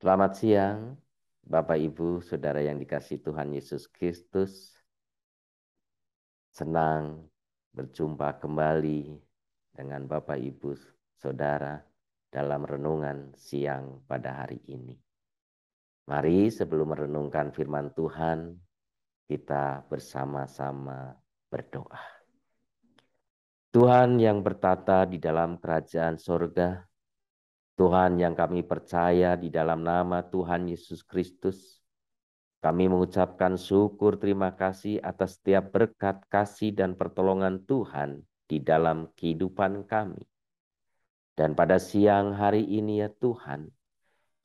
Selamat siang, Bapak Ibu, Saudara yang dikasihi Tuhan Yesus Kristus. Senang berjumpa kembali dengan Bapak Ibu, Saudara dalam renungan siang pada hari ini. Mari sebelum merenungkan firman Tuhan, kita bersama-sama berdoa. Tuhan yang bertata di dalam kerajaan sorga, Tuhan yang kami percaya di dalam nama Tuhan Yesus Kristus, kami mengucapkan syukur terima kasih atas setiap berkat kasih dan pertolongan Tuhan di dalam kehidupan kami. Dan pada siang hari ini ya Tuhan,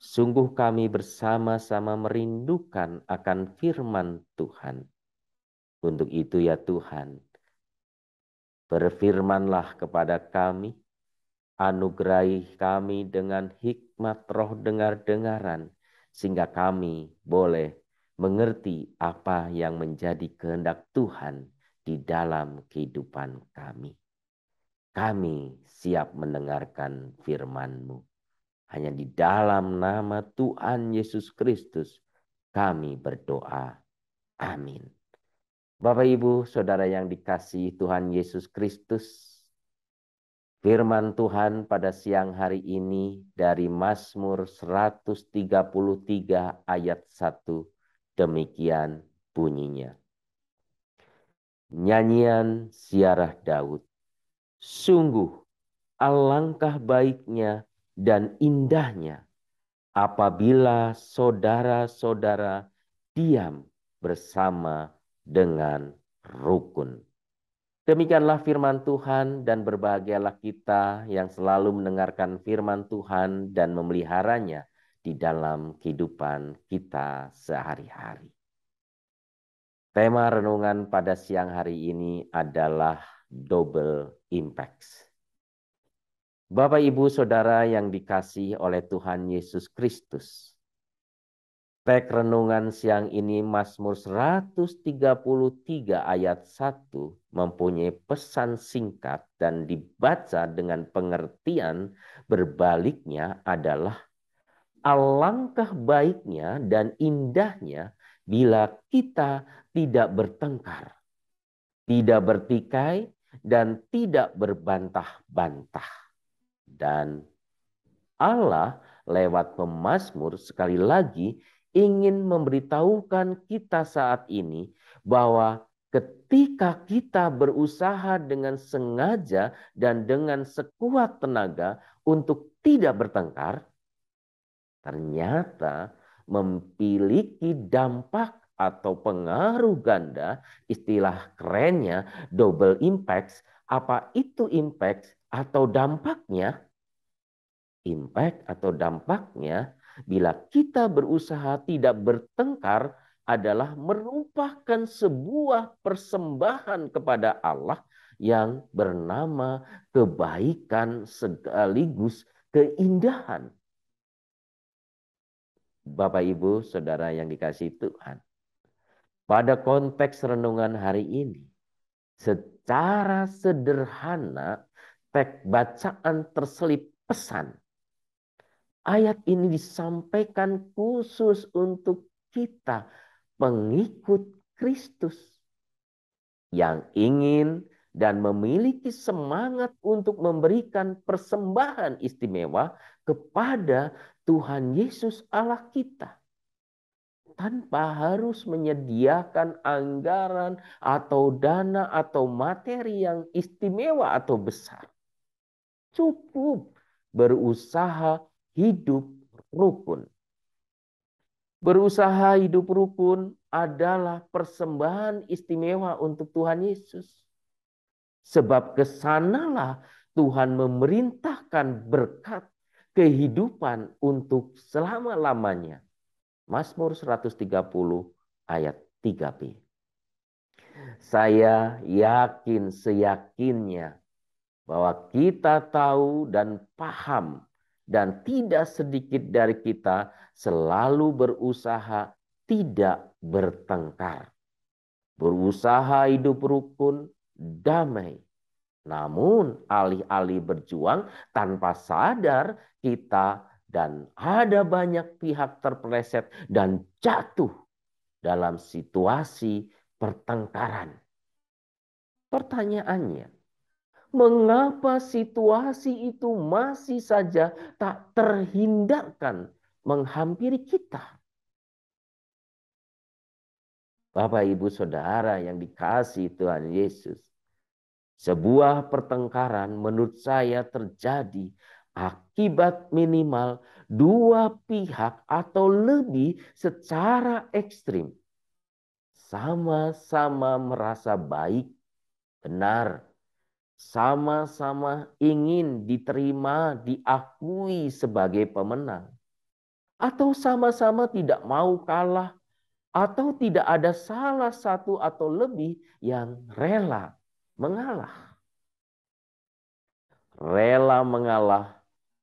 sungguh kami bersama-sama merindukan akan firman Tuhan. Untuk itu ya Tuhan, berfirmanlah kepada kami, anugerahi kami dengan hikmat roh dengar-dengaran, sehingga kami boleh mengerti apa yang menjadi kehendak Tuhan di dalam kehidupan kami. Kami siap mendengarkan firman-Mu. Hanya di dalam nama Tuhan Yesus Kristus kami berdoa. Amin. Bapak Ibu, Saudara yang dikasihi Tuhan Yesus Kristus, firman Tuhan pada siang hari ini dari Mazmur 133 ayat 1, demikian bunyinya. Nyanyian ziarah Daud. Sungguh alangkah baiknya dan indahnya apabila saudara-saudara diam bersama dengan rukun. Demikianlah firman Tuhan, dan berbahagialah kita yang selalu mendengarkan firman Tuhan dan memeliharanya di dalam kehidupan kita sehari-hari. Tema renungan pada siang hari ini adalah double impact. Bapak, Ibu, Saudara yang dikasihi oleh Tuhan Yesus Kristus, teks renungan siang ini Mazmur 133 ayat 1 mempunyai pesan singkat dan dibaca dengan pengertian berbaliknya adalah alangkah baiknya dan indahnya bila kita tidak bertengkar, tidak bertikai, dan tidak berbantah-bantah. Dan Allah lewat pemazmur sekali lagi ingin memberitahukan kita saat ini bahwa ketika kita berusaha dengan sengaja dan dengan sekuat tenaga untuk tidak bertengkar, ternyata memiliki dampak atau pengaruh ganda, istilah kerennya double impact. Apa itu impact atau dampaknya? Impact atau dampaknya bila kita berusaha tidak bertengkar adalah merupakan sebuah persembahan kepada Allah yang bernama kebaikan sekaligus keindahan. Bapak, Ibu, Saudara yang dikasihi Tuhan, pada konteks renungan hari ini, secara sederhana teks bacaan terselip pesan. Ayat ini disampaikan khusus untuk kita, pengikut Kristus, yang ingin dan memiliki semangat untuk memberikan persembahan istimewa kepada Tuhan Yesus Allah kita, tanpa harus menyediakan anggaran atau dana atau materi yang istimewa atau besar. Cukup berusaha hidup rukun. Berusaha hidup rukun adalah persembahan istimewa untuk Tuhan Yesus. Sebab kesanalah Tuhan memerintahkan berkat kehidupan untuk selama-lamanya. Mazmur 130 ayat 3b. Saya yakin seyakinnya bahwa kita tahu dan paham, dan tidak sedikit dari kita selalu berusaha tidak bertengkar, berusaha hidup rukun, damai. Namun alih-alih berjuang tanpa sadar kita dan ada banyak pihak terpeleset dan jatuh dalam situasi pertengkaran. Pertanyaannya, mengapa situasi itu masih saja tak terhindarkan menghampiri kita? Bapak, Ibu, Saudara yang dikasihi Tuhan Yesus, sebuah pertengkaran menurut saya terjadi akibat minimal dua pihak atau lebih secara ekstrim. Sama-sama merasa baik, benar, sama-sama ingin diterima, diakui sebagai pemenang. Atau sama-sama tidak mau kalah, atau tidak ada salah satu atau lebih yang rela mengalah. Rela mengalah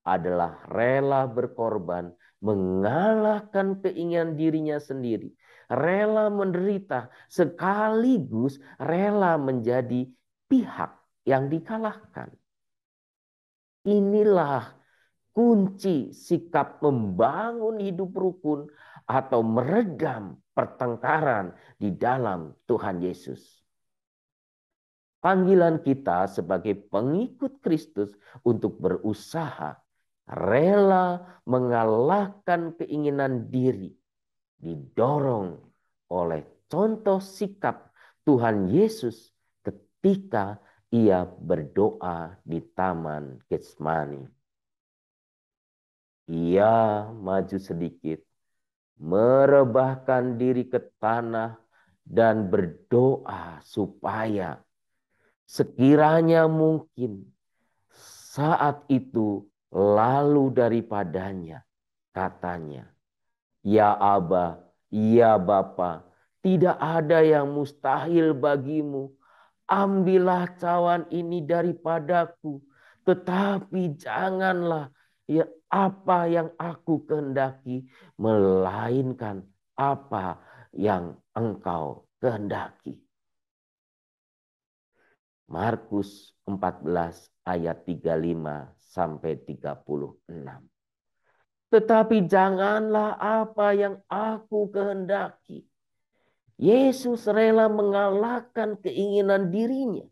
adalah rela berkorban, mengalahkan keinginan dirinya sendiri. Rela menderita sekaligus rela menjadi pihak yang dikalahkan. Inilah kunci sikap membangun hidup rukun atau meredam pertengkaran di dalam Tuhan Yesus. Panggilan kita sebagai pengikut Kristus untuk berusaha rela mengalahkan keinginan diri, didorong oleh contoh sikap Tuhan Yesus ketika ia berdoa di Taman Getsemani. Ia maju sedikit, merebahkan diri ke tanah dan berdoa supaya sekiranya mungkin saat itu lalu daripadanya, katanya, "Ya Aba, ya Bapa, tidak ada yang mustahil bagimu. Ambillah cawan ini daripadaku, tetapi janganlah ya apa yang aku kehendaki, melainkan apa yang Engkau kehendaki." Markus 14 ayat 35 sampai 36. Tetapi janganlah apa yang aku kehendaki. Yesus rela mengalahkan keinginan dirinya.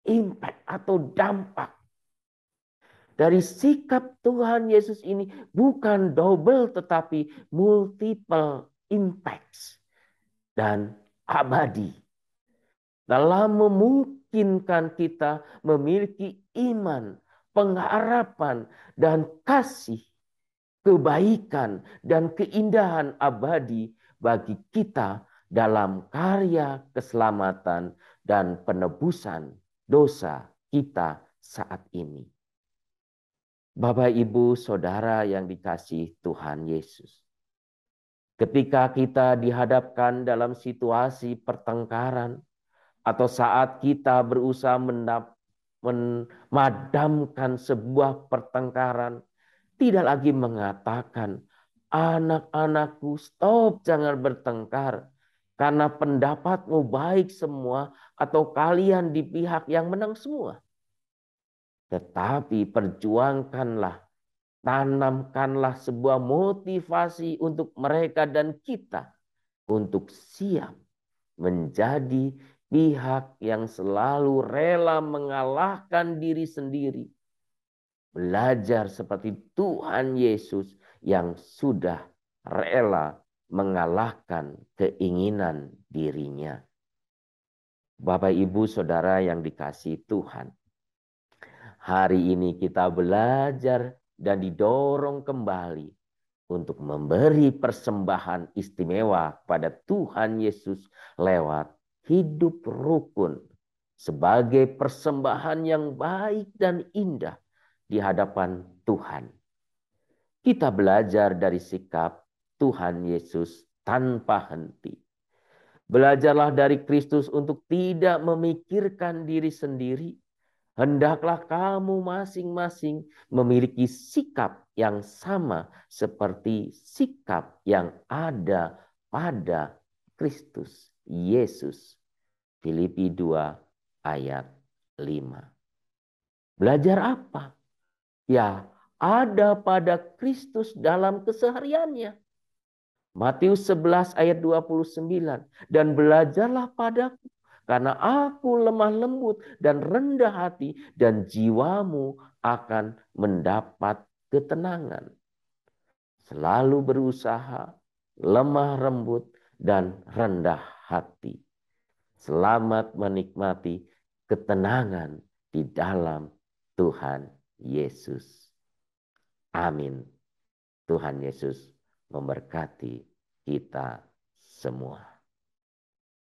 Impact atau dampak dari sikap Tuhan Yesus ini bukan double tetapi multiple impacts dan abadi. Dalam memungkinkan kita memiliki iman, pengharapan, dan kasih, kebaikan, dan keindahan abadi bagi kita dalam karya keselamatan dan penebusan dosa kita saat ini. Bapak, Ibu, Saudara yang dikasihi Tuhan Yesus. Ketika kita dihadapkan dalam situasi pertengkaran, atau saat kita berusaha memadamkan sebuah pertengkaran, tidak lagi mengatakan, "Anak-anakku, stop, jangan bertengkar. Karena pendapatmu baik semua atau kalian di pihak yang menang semua." Tetapi perjuangkanlah, tanamkanlah sebuah motivasi untuk mereka dan kita untuk siap menjadi pihak yang selalu rela mengalahkan diri sendiri. Belajar seperti Tuhan Yesus yang sudah rela mengalahkan keinginan dirinya. Bapak, Ibu, Saudara yang dikasihi Tuhan. Hari ini kita belajar dan didorong kembali untuk memberi persembahan istimewa pada Tuhan Yesus lewat hidup rukun sebagai persembahan yang baik dan indah di hadapan Tuhan. Kita belajar dari sikap Tuhan Yesus tanpa henti. Belajarlah dari Kristus untuk tidak memikirkan diri sendiri. Hendaklah kamu masing-masing memiliki sikap yang sama seperti sikap yang ada pada Kristus Yesus. Filipi 2 ayat 5. Belajar apa? Ya, ada pada Kristus dalam kesehariannya. Matius 11 ayat 29. Dan belajarlah padaku, karena aku lemah lembut dan rendah hati, dan jiwamu akan mendapat ketenangan. Selalu berusaha, lemah lembut, dan rendah hati. Selamat menikmati ketenangan di dalam Tuhan Yesus. Amin. Tuhan Yesus memberkati kita semua.